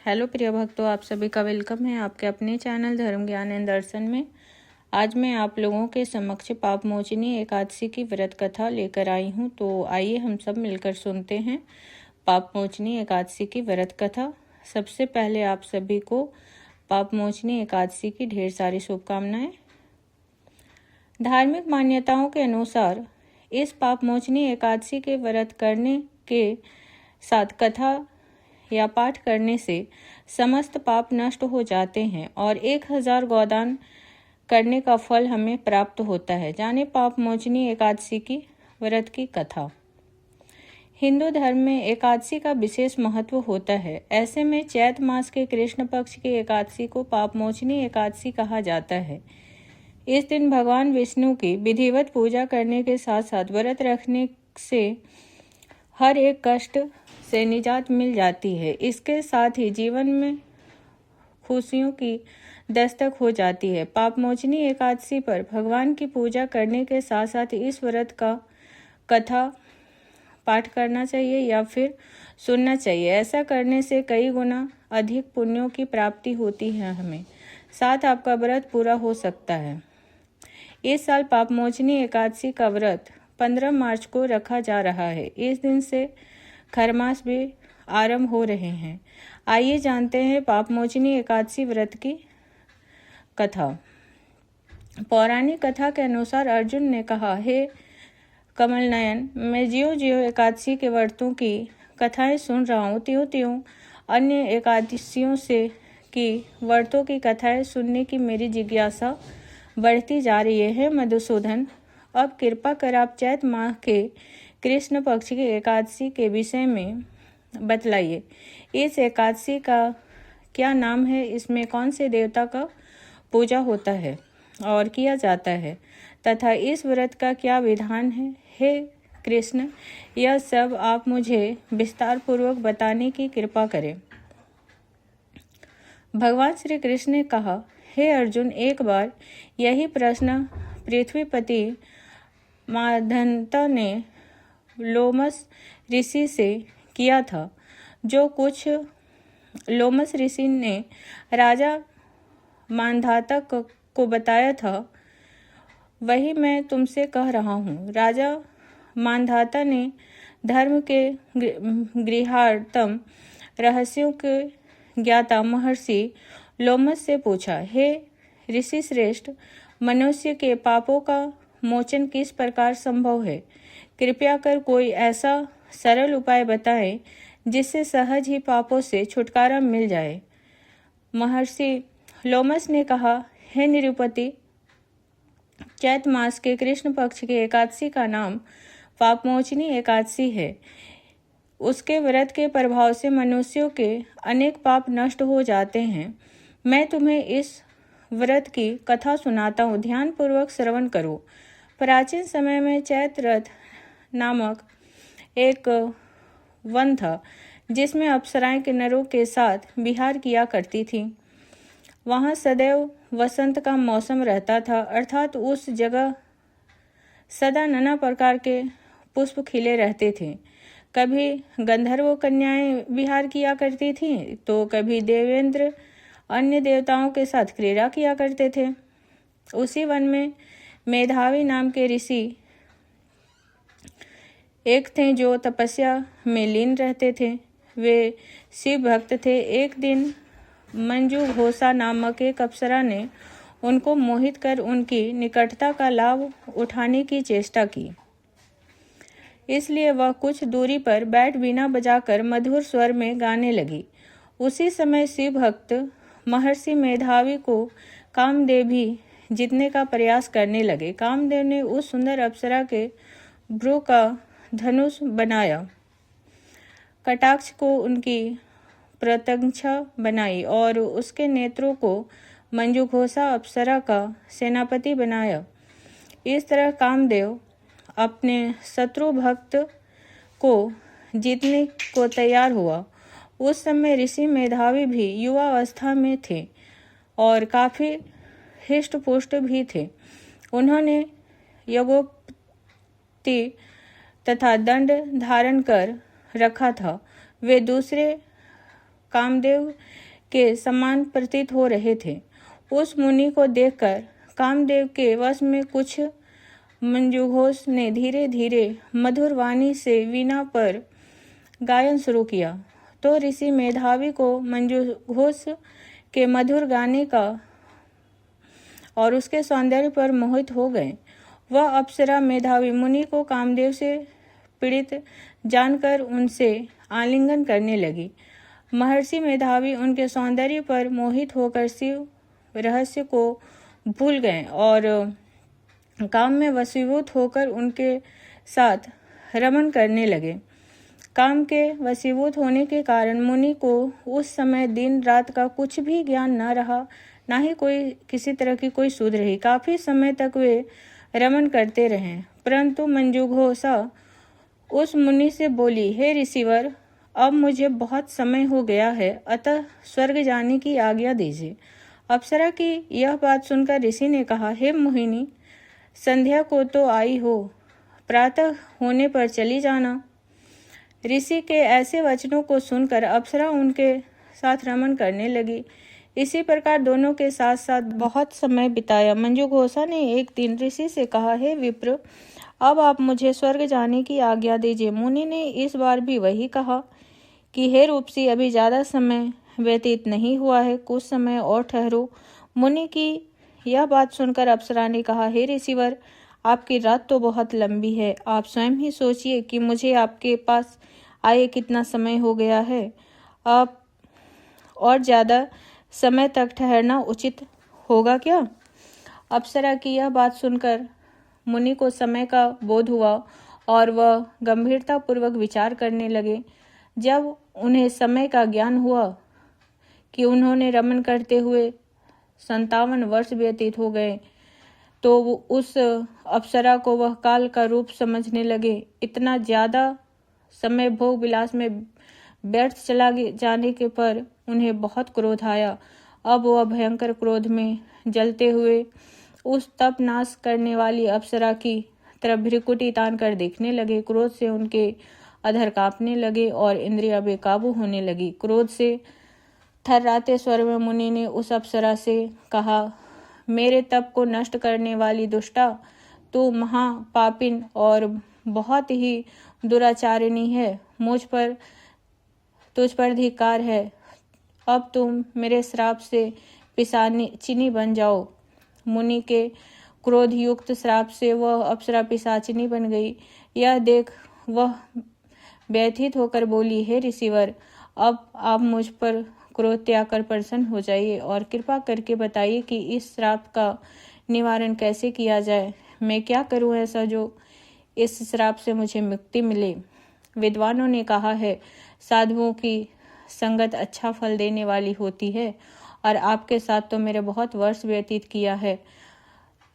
Hello प्रिय भक्तों, आप सभी का वेलकम है आपके अपने चैनल धर्म ज्ञान एंड दर्शन में। आज मैं आप लोगों के समक्ष पाप मोचनी एकादशी की व्रत कथा लेकर आई हूँ। तो आइए हम सब मिलकर सुनते हैं पाप मोचनी एकादशी की व्रत कथा। सबसे पहले आप सभी को पाप मोचनी एकादशी की ढेर सारी शुभकामनाएं। धार्मिक मान्यताओं के अनुसार इस पाप मोचनी एकादशी के व्रत करने के साथ कथा या पाठ करने से समस्त पाप नष्ट हो जाते हैं और 1000 गोदान करने का फल हमें प्राप्त होता है। जाने पाप मोचनी एकादशी की व्रत की कथा। हिंदू धर्म में एकादशी का विशेष महत्व होता है। ऐसे में चैत मास के कृष्ण पक्ष की एकादशी को पाप मोचनी एकादशी कहा जाता है। इस दिन भगवान विष्णु की विधिवत पूजा करने के साथ साथ व्रत रखने से हर एक कष्ट से निजात मिल जाती है। इसके साथ ही जीवन में खुशियों की दस्तक हो जाती है। पाप मोचनी एकादशी पर भगवान की पूजा करने के साथ साथ इस व्रत का कथा पाठ करना चाहिए या फिर सुनना चाहिए। ऐसा करने से कई गुना अधिक पुण्यों की प्राप्ति होती है हमें, साथ आपका व्रत पूरा हो सकता है। इस साल पाप मोचनी एकादशी का व्रत 15 मार्च को रखा जा रहा है। इस दिन से खरमास भी आरंभ हो रहे हैं। आइए जानते हैं पाप मोचनी एकादशी व्रत की कथा। पौराणिक कथा के अनुसार अर्जुन ने कहा, हे कमल नयन, मैं ज्यों ज्यों एकादशी के व्रतों की कथाएं सुन रहा हूँ त्यों त्यों अन्य एकादशियों से की व्रतों की कथाएं सुनने की मेरी जिज्ञासा बढ़ती जा रही है। मधुसूदन, अब कृपा कर आप चैत माह के कृष्ण पक्ष की एकादशी के विषय में बतलाइए। इस एकादशी का क्या नाम है, इसमें कौन से देवता का पूजा होता है और किया जाता है तथा इस व्रत का क्या विधान है। हे कृष्ण, यह सब आप मुझे विस्तार पूर्वक बताने की कृपा करें। भगवान श्री कृष्ण ने कहा, हे अर्जुन, एक बार यही प्रश्न पृथ्वीपति माधंता ने लोमस ऋषि से किया था। जो कुछ लोमस ऋषि ने राजा मांधाता को बताया था वही मैं तुमसे कह रहा हूँ। राजा मांधाता ने धर्म के गृहार्थम रहस्यों के ज्ञाता महर्षि लोमस से पूछा, हे ऋषि श्रेष्ठ, मनुष्य के पापों का मोचन किस प्रकार संभव है? कृपया कर कोई ऐसा सरल उपाय बताएं जिससे सहज ही पापों से छुटकारा मिल जाए। महर्षि लोमस ने कहा, हे निरुपति, चैत मास के कृष्ण पक्ष की एकादशी का नाम पापमोचनी एकादशी है। उसके व्रत के प्रभाव से मनुष्यों के अनेक पाप नष्ट हो जाते हैं। मैं तुम्हें इस व्रत की कथा सुनाता हूँ, ध्यान पूर्वक श्रवण करो। प्राचीन समय में चैत रथ नामक एक वन था जिसमें अप्सराएं किन्नरों के साथ विहार किया करती थीं। वहाँ सदैव वसंत का मौसम रहता था, अर्थात उस जगह सदा नाना प्रकार के पुष्प खिले रहते थे। कभी गंधर्व कन्याएं विहार किया करती थीं तो कभी देवेंद्र अन्य देवताओं के साथ क्रीड़ा किया करते थे। उसी वन में मेधावी नाम के ऋषि एक थे जो तपस्या में लीन रहते थे। वे शिव भक्त थे। एक दिन मंजू घोषा नामक एक अप्सरा ने उनको मोहित कर उनकी निकटता का लाभ उठाने की चेष्टा की। इसलिए वह कुछ दूरी पर बैठ वीणा बजाकर मधुर स्वर में गाने लगी। उसी समय शिव भक्त महर्षि मेधावी को कामदेव भी जीतने का प्रयास करने लगे। कामदेव ने उस सुंदर अप्सरा के भ्रू का धनुष बनाया, कटाक्ष को उनकी प्रत्यंक्षा बनाई और उसके नेत्रों को मंजूघोषा अप्सरा का सेनापति बनाया। इस तरह कामदेव अपने शत्रु भक्त को जीतने को तैयार हुआ। उस समय ऋषि मेधावी भी युवा अवस्था में थे और काफी हिष्ट पुष्ट भी थे। उन्होंने यज्ञोपति तथा दंड धारण कर रखा था। वे दूसरे कामदेव के समान प्रतीत हो रहे थे। उस मुनि को देखकर कामदेव के वश में कुछ मंजूघोष ने धीरे धीरे मधुर वाणी से वीणा पर गायन शुरू किया तो ऋषि मेधावी को मंजूघोष के मधुर गाने का और उसके सौंदर्य पर मोहित हो गए। वह अप्सरा मेधावी मुनि को कामदेव से पीड़ित जानकर उनसे आलिंगन करने लगी। महर्षि मेधावी उनके सौंदर्य पर मोहित होकर शिव रहस्य को भूल गए और काम में वशीभूत होकर उनके साथ रमन करने लगे। काम के वशीभूत होने के कारण मुनि को उस समय दिन रात का कुछ भी ज्ञान न रहा, ना ही कोई किसी तरह की कोई सुध रही। काफी समय तक वे रमन करते रहे, परंतु मंजूघोषा उस मुनि से बोली, हे ऋषिवर, अब मुझे बहुत समय हो गया है, अतः स्वर्ग जाने की आज्ञा दीजिए। अप्सरा की यह बात सुनकर ऋषि ने कहा, हे मोहिनी, संध्या को तो आई हो, प्रातः होने पर चली जाना। ऋषि के ऐसे वचनों को सुनकर अप्सरा उनके साथ रमन करने लगी। इसी प्रकार दोनों के साथ साथ बहुत समय बिताया। मंजूघोषा ने एक दिन ऋषि से कहा, हे विप्र, अब आप मुझे स्वर्ग जाने की आज्ञा दीजिए। मुनि ने इस बार भी वही कहा कि हे रूपसी, अभी ज्यादा समय व्यतीत नहीं हुआ है, कुछ समय और ठहरो। मुनि की यह बात सुनकर अप्सरा ने कहा, हे ऋषिवर, आपकी रात तो बहुत लंबी है, आप स्वयं ही सोचिए कि मुझे आपके पास आए कितना समय हो गया है। आप और ज्यादा समय तक ठहरना उचित होगा क्या? अप्सरा की यह बात सुनकर मुनि को समय का बोध हुआ और वह गंभीरता पूर्वक विचार करने लगे। जब उन्हें समय का ज्ञान हुआ कि उन्होंने रमन करते हुए 57 वर्ष व्यतीत हो गए, तो उस अप्सरा को वह काल का रूप समझने लगे। इतना ज्यादा समय भोग विलास में व्यर्थ चला जाने के पर उन्हें बहुत क्रोध आया। अब वह भयंकर क्रोध में जलते हुए उस तप नाश करने वाली अप्सरा की तरफ भ्रिकुटी तान कर देखने लगे। क्रोध से उनके अधर कांपने लगे और इंद्रियां बेकाबू होने लगी। क्रोध से थर्राते स्वर में मुनि ने उस अप्सरा से कहा, मेरे तप को नष्ट करने वाली दुष्टा, तू महापापिन और बहुत ही दुराचारिणी है। तुझ पर धिक्कार है। अब तुम मेरे श्राप से पिशाचिनी बन जाओ। मुनि के क्रोध युक्त श्राप से वह अप्सरा पिशाचिनी बन गई। यह देख वह व्यथित होकर बोली, हे ऋषिवर, अब आप मुझ पर क्रोध त्याग कर प्रसन्न हो जाइए और कृपा करके बताइए कि इस श्राप का निवारण कैसे किया जाए। मैं क्या करूं ऐसा जो इस श्राप से मुझे मुक्ति मिले। विद्वानों ने कहा है, साधुओं की संगत अच्छा फल देने वाली होती है और आपके साथ तो मेरे बहुत वर्ष व्यतीत किया है।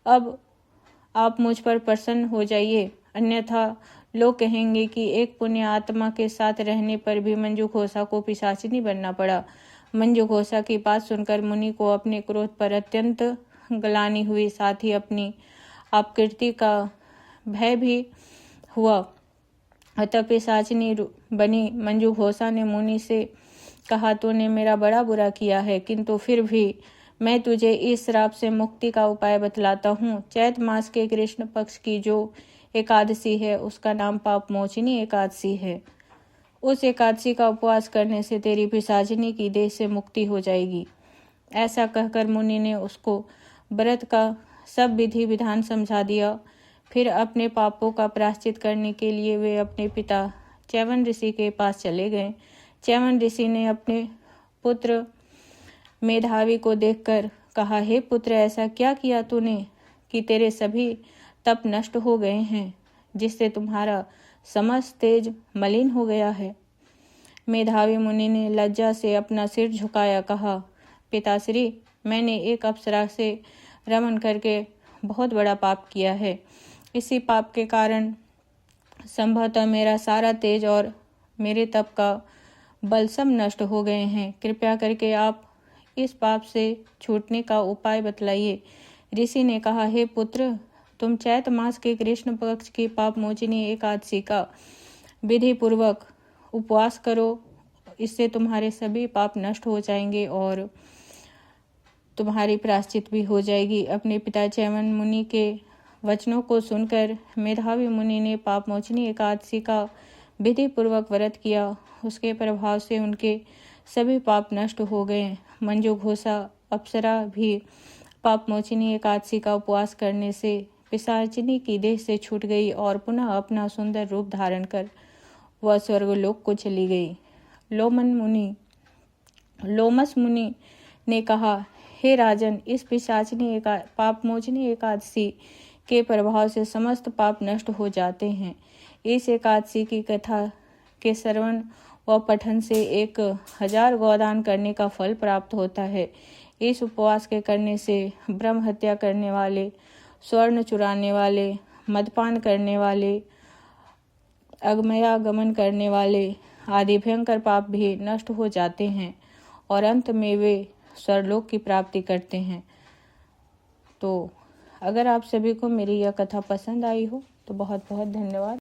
अब आप मुझ पर प्रसन्न हो जाइए, अन्यथा लोग कहेंगे कि एक पुण्य आत्मा के साथ रहने पर भी मंजूघोषा को पिशाचिनी बनना पड़ा। मंजूघोषा की बात सुनकर मुनि को अपने क्रोध पर अत्यंत ग्लानि हुई, साथ ही अपनी अपकीर्ति का भय भी हुआ। अतः पिशाचिनी बनी मंजूघोषा ने मुनि से कहा, तूने मेरा बड़ा बुरा किया है, किंतु फिर भी मैं तुझे इस श्राप से मुक्ति का उपाय बतलाता हूँ। चैत मास के कृष्ण पक्ष की जो एकादशी है उसका नाम पाप मोचिनी एकादशी है। उस एकादशी का उपवास करने से तेरी पिशाचिनी की देह से मुक्ति हो जाएगी। ऐसा कहकर मुनि ने उसको व्रत का सब विधि विधान समझा दिया। फिर अपने पापों का प्रायश्चित करने के लिए वे अपने पिता च्यवन ऋषि के पास चले गए। च्यवन ऋषि ने अपने पुत्र मेधावी को देखकर कहा, हे पुत्र, ऐसा क्या किया तूने कि तेरे सभी तप नष्ट हो गए हैं, जिससे तुम्हारा समस्त तेज मलिन हो गया है। मेधावी मुनि ने लज्जा से अपना सिर झुकाया, कहा, पिताश्री, मैंने एक अप्सरा से रमन करके बहुत बड़ा पाप किया है। इसी पाप के कारण संभवतः मेरा सारा तेज और मेरे तप का बल सब नष्ट हो गए हैं। कृपया करके आप इस पाप से छूटने का उपाय बतलाइए। ऋषि ने कहा, हे पुत्र, तुम चैत मास के कृष्ण पक्ष की पाप मोचिनी एकादशी का विधि पूर्वक उपवास करो। इससे तुम्हारे सभी पाप नष्ट हो जाएंगे और तुम्हारी प्रायश्चित भी हो जाएगी। अपने पिता च्यवन मुनि के वचनों को सुनकर मेधावी मुनि ने पाप मोचनी एकादशी का विधि पूर्वक व्रत किया। उसके प्रभाव से उनके सभी पाप नष्ट हो गए। मंजू घोषा अप्सरा भी पाप मोचनी एकादशी का उपवास करने से पिशाचिनी की देह से छूट गई और पुनः अपना सुंदर रूप धारण कर वह स्वर्गलोक को चली गई। लोमस मुनि ने कहा, हे राजन, इस पिशाचिनी पाप मोचनी एकादशी के प्रभाव से समस्त पाप नष्ट हो जाते हैं। इस एकादशी की कथा के श्रवण व पठन से 1000 गोदान करने का फल प्राप्त होता है। इस उपवास के करने से ब्रह्म हत्या करने वाले, स्वर्ण चुराने वाले, मदपान करने वाले, अगमयागमन करने वाले आदि भयंकर पाप भी नष्ट हो जाते हैं और अंत में वे स्वर्गलोक की प्राप्ति करते हैं। तो अगर आप सभी को मेरी यह कथा पसंद आई हो तो बहुत बहुत धन्यवाद।